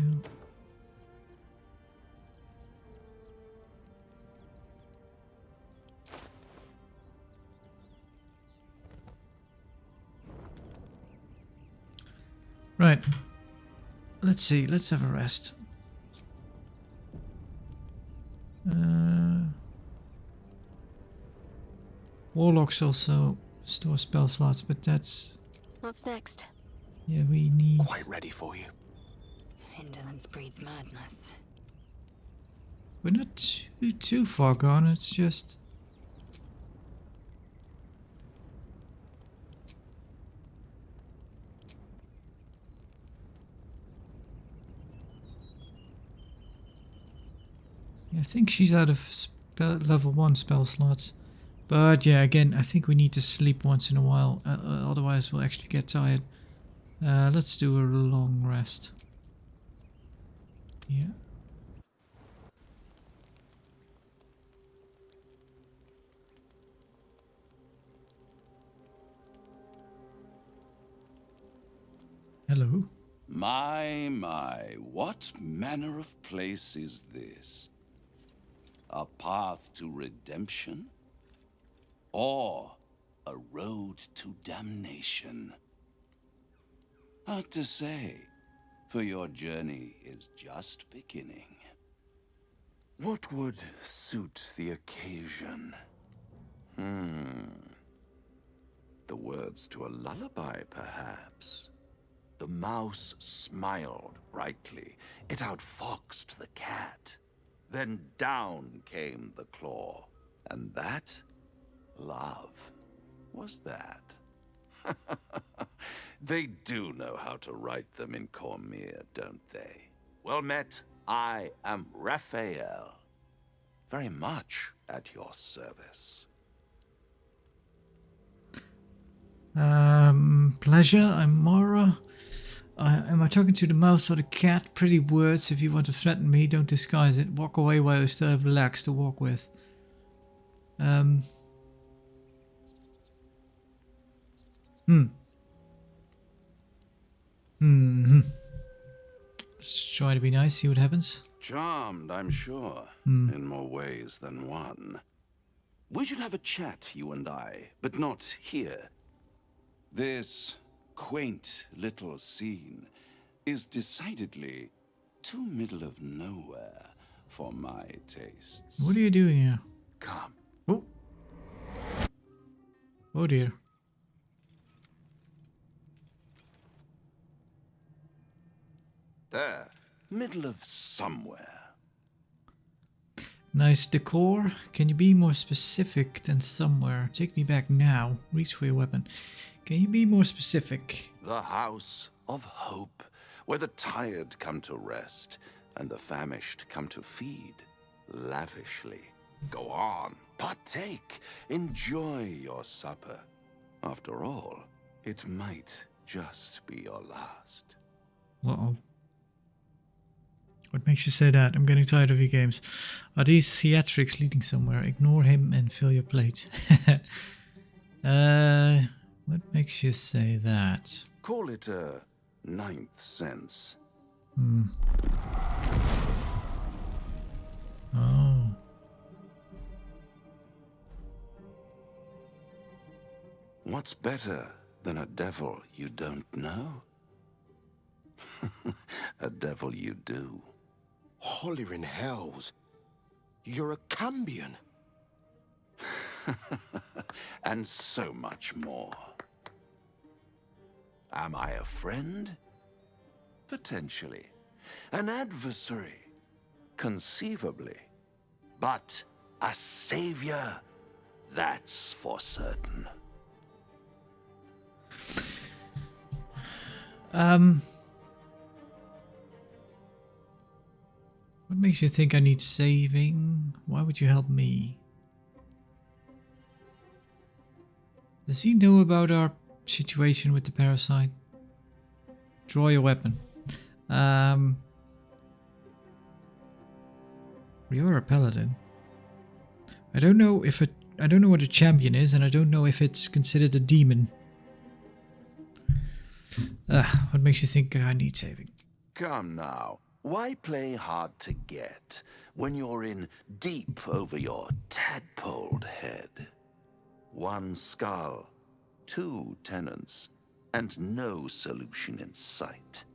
Right. Let's see. Let's have a rest. Warlocks also store spell slots, but that's... What's next? Yeah, we need... Quite ready for you. Indolence breeds madness. We're not too far gone, it's just... I think she's out of level 1 spell slots. But yeah, again, I think we need to sleep once in a while, otherwise we'll actually get tired. Let's do a long rest. Yeah. Hello. My, what manner of place is this? A path to redemption? Or a road to damnation? Hard to say, for your journey is just beginning. What would suit the occasion? The words to a lullaby, perhaps. The mouse smiled brightly. It outfoxed the cat. Then down came the claw. And that, love, was that. They do know how to write them in Cormier, don't they? Well met, I am Raphael. Very much at your service. Pleasure, I'm Mara. Am I talking to the mouse or the cat? Pretty words. If you want to threaten me, don't disguise it. Walk away while you still have legs to walk with. Let's try to be nice, see what happens. Charmed, I'm sure, in more ways than one. We should have a chat, you and I, but not here. This quaint little scene is decidedly too middle of nowhere for my tastes. What are you doing here? Come. Oh. Oh dear. There, middle of somewhere. Nice decor. Can you be more specific than somewhere? Take me back now. Reach for your weapon. Can you be more specific? The House of Hope, where the tired come to rest and the famished come to feed lavishly. Go on, partake, enjoy your supper. After all, it might just be your last. Uh-oh. What makes you say that? I'm getting tired of your games. Are these theatrics leading somewhere? Ignore him and fill your plate. What makes you say that? Call it a ninth sense. Oh. What's better than a devil you don't know? A devil you do. Holler in hells. You're a Cambion. And so much more. Am I a friend? Potentially. An adversary? Conceivably. But a savior? That's for certain. makes you think I need saving? Why would you help me? Does he know about our situation with the parasite? Draw your weapon. You're a paladin. I don't know what a champion is, and I don't know if it's considered a demon. What makes you think I need saving? Come now. Why play hard to get when you're in deep over your tadpoled head? One skull, 2 tenants, and no solution in sight.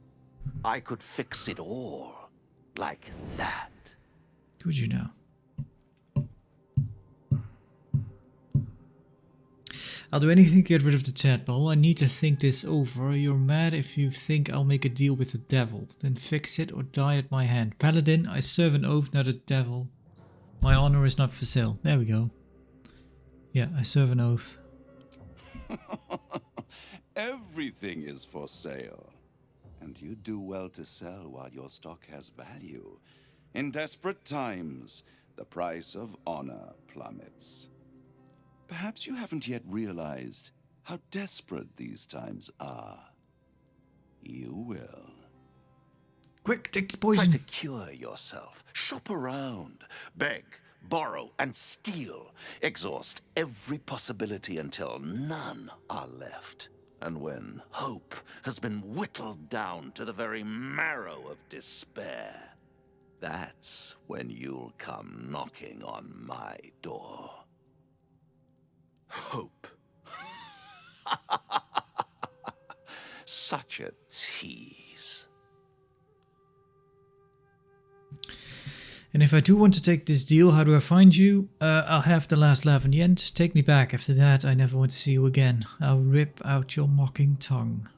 I could fix it all like that. Could you now? I'll do anything to get rid of the tadpole. I need to think this over. You're mad if you think I'll make a deal with the devil. Then fix it or die at my hand. Paladin, I serve an oath, not a devil. My honor is not for sale. There we go. Yeah, I serve an oath. Everything is for sale. And you do well to sell while your stock has value. In desperate times, the price of honor plummets. Perhaps you haven't yet realized how desperate these times are. You will. Quick, take the poison. Try to cure yourself. Shop around. Beg, borrow, and steal. Exhaust every possibility until none are left. And when hope has been whittled down to the very marrow of despair, that's when you'll come knocking on my door. Hope. Such a tease. And if I do want to take this deal, how do I find you? I'll have the last laugh in the end. Take me back. After that, I never want to see you again. I'll rip out your mocking tongue.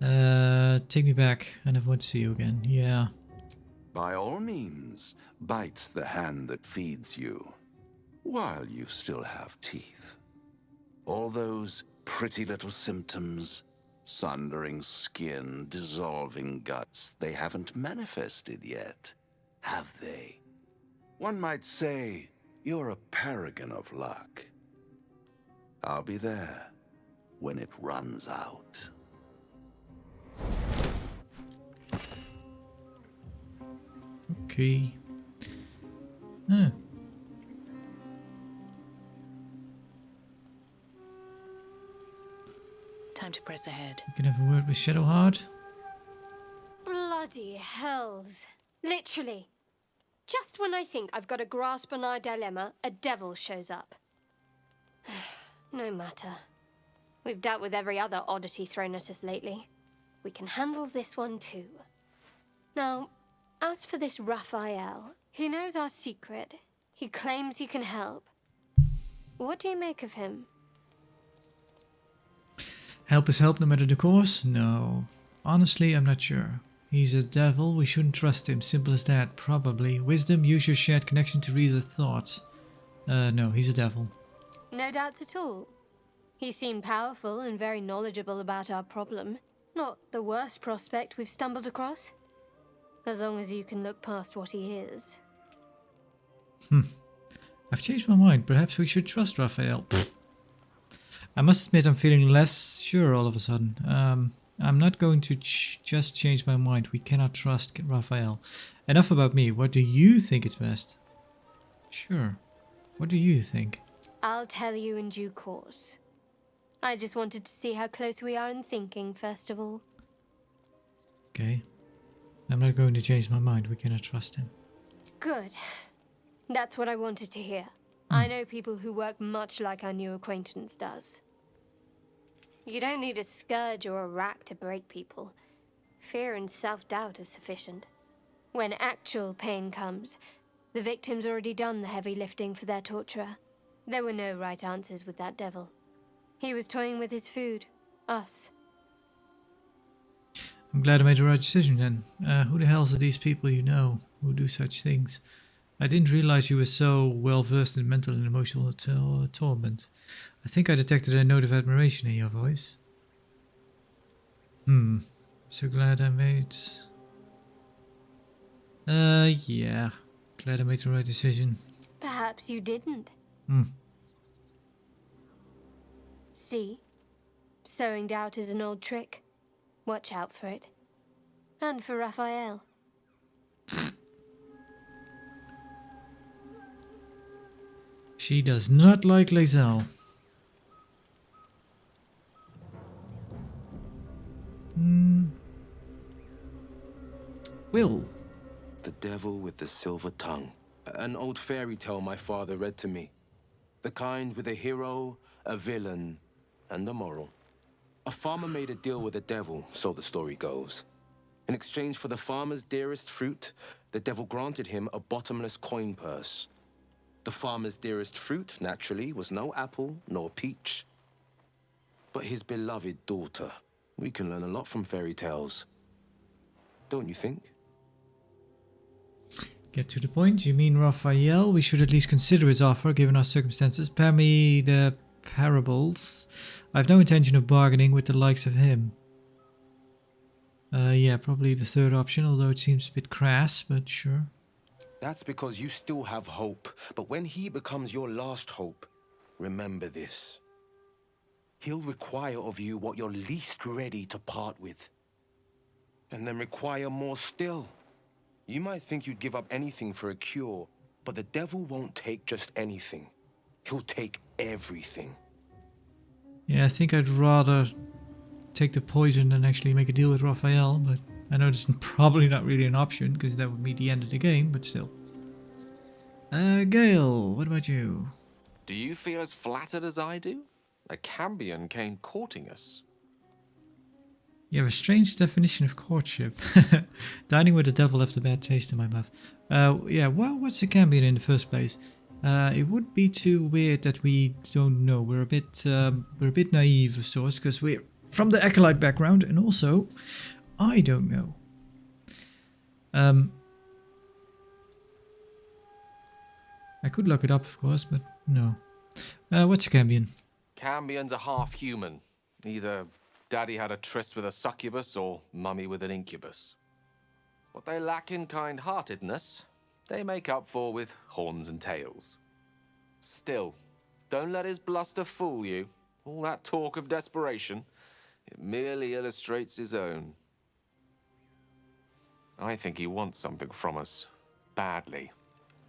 Take me back. I never want to see you again. Yeah. By all means, bite the hand that feeds you. While you still have teeth. All those pretty little symptoms, sundering skin, dissolving guts, they haven't manifested yet, have they? One might say you're a paragon of luck. I'll be there when it runs out. Okay. Huh. Time to press ahead. You can have a word with Shadowheart. Bloody hells. Literally. Just when I think I've got a grasp on our dilemma, a devil shows up. No matter. We've dealt with every other oddity thrown at us lately. We can handle this one too. Now, as for this Raphael, he knows our secret. He claims he can help. What do you make of him? Help is help no matter the course? No. Honestly, I'm not sure. He's a devil, we shouldn't trust him. Simple as that, probably. Wisdom, use your shared connection to read the thoughts. No, he's a devil. No doubts at all. He seemed powerful and very knowledgeable about our problem. Not the worst prospect we've stumbled across. As long as you can look past what he is. I've changed my mind. Perhaps we should trust Raphael. I must admit I'm feeling less sure all of a sudden. I'm not going to just change my mind. We cannot trust Raphael. Enough about me. What do you think is best? Sure. What do you think? I'll tell you in due course. I just wanted to see how close we are in thinking, first of all. Okay. I'm not going to change my mind. We cannot trust him. Good. That's what I wanted to hear. I know people who work much like our new acquaintance does. You don't need a scourge or a rack to break people. Fear and self-doubt is sufficient. When actual pain comes, the victim's already done the heavy lifting for their torturer. There were no right answers with that devil. He was toying with his food. Us. I'm glad I made the right decision then. Who the hell are these people you know who do such things? I didn't realize you were so well versed in mental and emotional torment. I think I detected a note of admiration in your voice. So glad I made... Yeah. Glad I made the right decision. Perhaps you didn't. See? Sowing doubt is an old trick. Watch out for it. And for Raphael. She does not like Lae'zel. Will. The devil with the silver tongue. An old fairy tale my father read to me. The kind with a hero, a villain, and a moral. A farmer made a deal with the devil, so the story goes. In exchange for the farmer's dearest fruit, the devil granted him a bottomless coin purse. The farmer's dearest fruit, naturally, was no apple nor peach, but his beloved daughter. We can learn a lot from fairy tales. Don't you think? Get to the point. You mean Raphael? We should at least consider his offer, given our circumstances. Spare me the parables. I have no intention of bargaining with the likes of him. Yeah, probably the third option, although it seems a bit crass, but sure. That's because you still have hope. But when he becomes your last hope, remember this. He'll require of you what you're least ready to part with. And then require more still. You might think you'd give up anything for a cure, but the devil won't take just anything. He'll take everything. Yeah, I think I'd rather take the poison than actually make a deal with Raphael, but I know this is probably not really an option, because that would be the end of the game, but still. Gale, what about you? Do you feel as flattered as I do? A Cambion came courting us. You have a strange definition of courtship. Dining with the devil left a bad taste in my mouth. Yeah, well, what's a Cambion in the first place? It would be too weird that we don't know. We're a bit naive of sorts, because we're from the Acolyte background, and also, I don't know. I could look it up, of course, but no. What's a Cambion? Cambion's a half-human. Either Daddy had a tryst with a succubus or Mummy with an incubus. What they lack in kind-heartedness, they make up for with horns and tails. Still, don't let his bluster fool you. All that talk of desperation, it merely illustrates his own. I think he wants something from us, badly.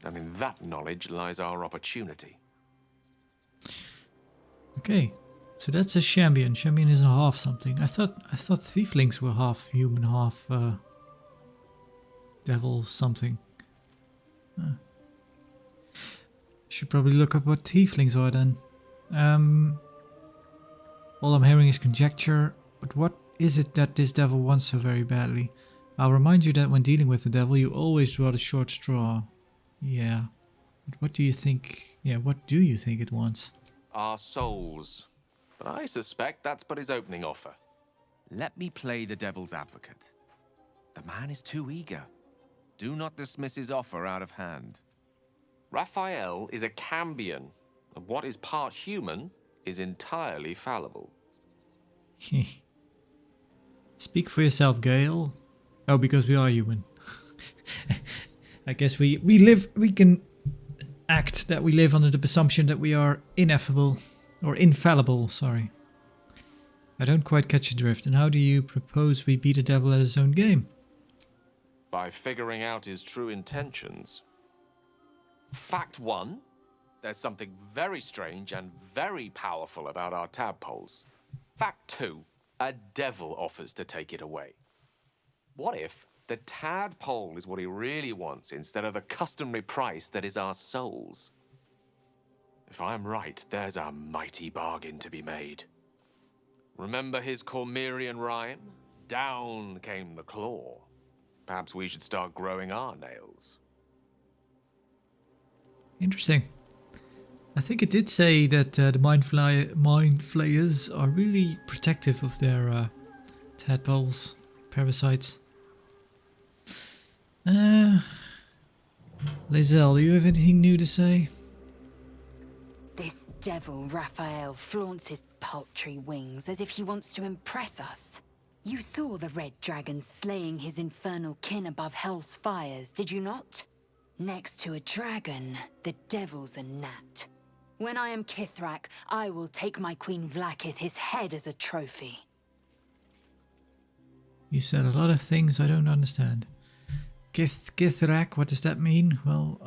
And in that knowledge lies our opportunity. Okay, so that's a Cambion. Cambion isn't half something. I thought Thieflings were half human, half devil something. Should probably look up what Tieflings are then. All I'm hearing is conjecture, but what is it that this devil wants so very badly? I'll remind you that when dealing with the devil, you always draw the short straw. Yeah. But what do you think? Yeah, what do you think it wants? Our souls. But I suspect that's but his opening offer. Let me play the devil's advocate. The man is too eager. Do not dismiss his offer out of hand. Raphael is a Cambion, and what is part human is entirely fallible. Speak for yourself, Gale. Oh, because we are human. I guess we can act that we live under the presumption that we are ineffable, or infallible, sorry. I don't quite catch the drift. And how do you propose we beat the devil at his own game? By figuring out his true intentions. Fact 1, there's something very strange and very powerful about our tadpoles. Fact 2, a devil offers to take it away. What if the tadpole is what he really wants instead of the customary price that is our souls? If I'm right, there's a mighty bargain to be made. Remember his Cormyrean rhyme? Down came the claw. Perhaps we should start growing our nails. Interesting. I think it did say that the mind flayers are really protective of their tadpoles, parasites. Lae'zel, do you have anything new to say? This devil Raphael flaunts his paltry wings as if he wants to impress us. You saw the red dragon slaying his infernal kin above hell's fires, did you not? Next to a dragon, the devil's a gnat. When I am Kithrak, I will take my Queen Vlaakith his head as a trophy. You said a lot of things I don't understand. Kithrak, what does that mean? Well,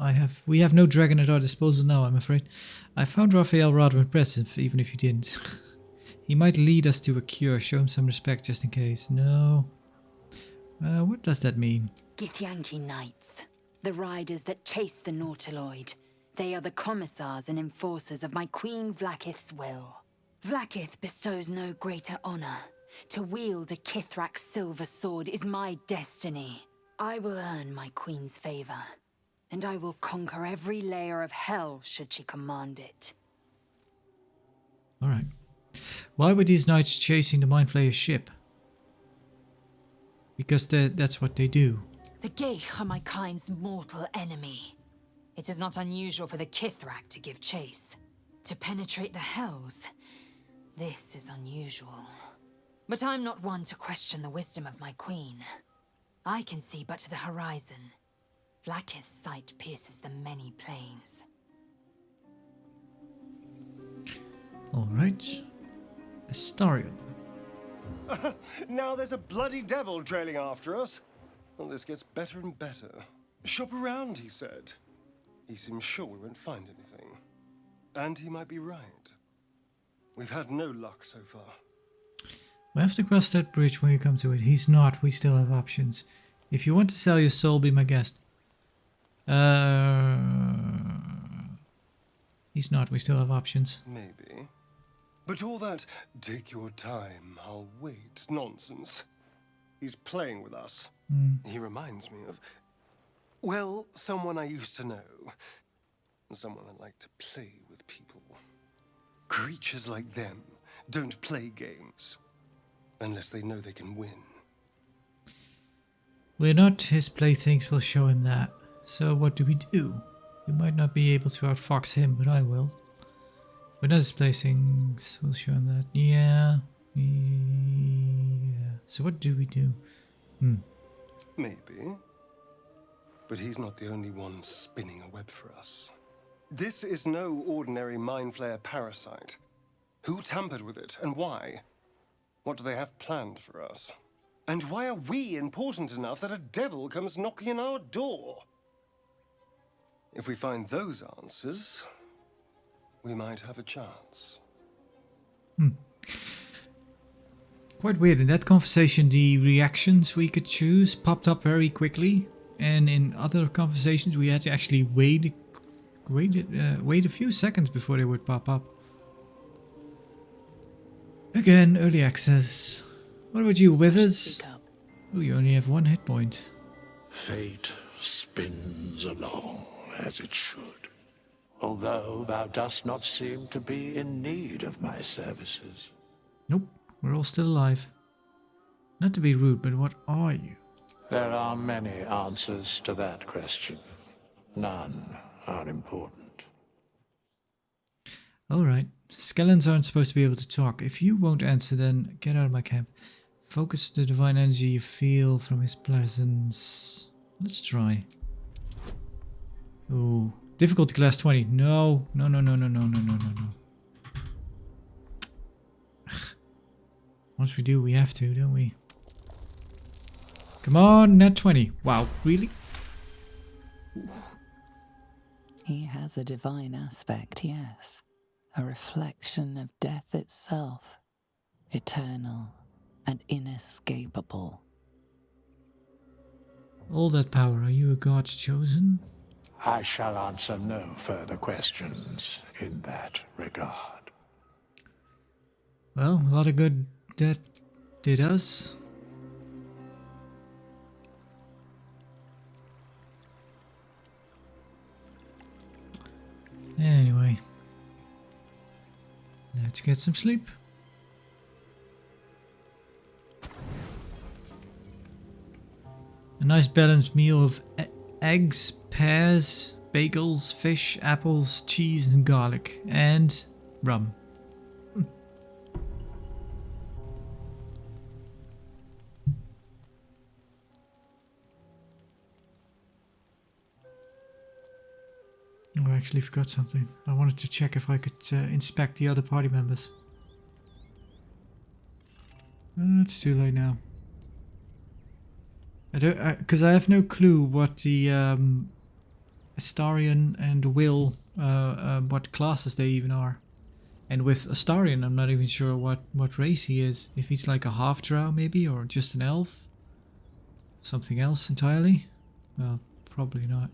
we have no dragon at our disposal now, I'm afraid. I found Raphael rather impressive, even if you didn't. He might lead us to a cure, show him some respect just in case. No. What does that mean? Githyanki Knights, the riders that chase the Nautiloid. They are the commissars and enforcers of my Queen Vlaakith's will. Vlaakith bestows no greater honor. To wield a Kithrak's silver sword is my destiny. I will earn my queen's favor, and I will conquer every layer of hell should she command it. Alright. Why were these knights chasing the Mind Flayer's ship? Because that's what they do. The Geich are my kind's mortal enemy. It is not unusual for the Kithrak to give chase. To penetrate the hells, this is unusual. But I'm not one to question the wisdom of my queen. I can see but to the horizon. Vlaakith's sight pierces the many planes. Alright. Astarion. Now there's a bloody devil trailing after us. Well, this gets better and better. Shop around, he said. He seems sure we won't find anything. And he might be right. We've had no luck so far. We have to cross that bridge when you come to it. He's not. We still have options. If you want to sell your soul, be my guest. He's not. We still have options. Maybe. But all that, take your time, I'll wait, nonsense. He's playing with us. He reminds me of, well, someone I used to know. Someone that liked to play with people. Creatures like them don't play games. Unless they know they can win. We're not his playthings, will show him that. So what do we do? You might not be able to outfox him, but I will. We're not his playthings, we'll show him that. Yeah. So what do we do? Maybe. But he's not the only one spinning a web for us. This is no ordinary Mind Flayer parasite. Who tampered with it, and why? What do they have planned for us? And why are we important enough that a devil comes knocking on our door? If we find those answers, we might have a chance. Quite weird. In that conversation, the reactions we could choose popped up very quickly. And in other conversations, we had to actually wait a few seconds before they would pop up. Again, early access. What about you, Withers? Oh, you only have 1 hit point. Fate spins along as it should. Although thou dost not seem to be in need of my services. Nope, we're all still alive. Not to be rude, but what are you? There are many answers to that question. None are important. Alright. Skeletons aren't supposed to be able to talk. If you won't answer, then get out of my camp. Focus the divine energy you feel from his presence. Let's try. Oh, difficulty class 20. No. Once we do, we have to, don't we? Come on, net 20. Wow, really? He has a divine aspect, yes. A reflection of death itself, eternal and inescapable. All that power, are you a god's chosen? I shall answer no further questions in that regard. Well, a lot of good that did us. Anyway. Let's get some sleep. A nice balanced meal of eggs, pears, bagels, fish, apples, cheese and garlic. And rum. actually forgot something. I wanted to check if I could inspect the other party members. It's too late now. I don't, because I have no clue what the Astarion and Will, what classes they even are. And with Astarion, I'm not even sure what race he is. If he's like a half-drow maybe, or just an elf. Something else entirely? Well, probably not.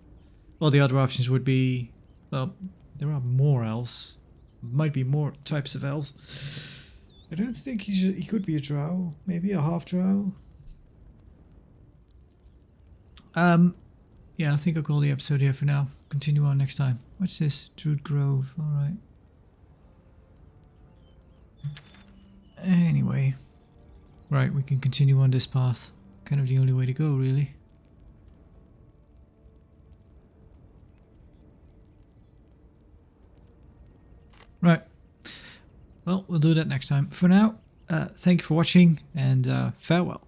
Well, the other options would be, well, there are more elves. Might be more types of elves. I don't think he could be a drow. Maybe a half-drow. Yeah, I think I'll call the episode here for now. Continue on next time. What's this? Druid Grove. Alright. Anyway. Right, we can continue on this path. Kind of the only way to go, really. Right. Well, we'll do that next time. For now, thank you for watching and farewell.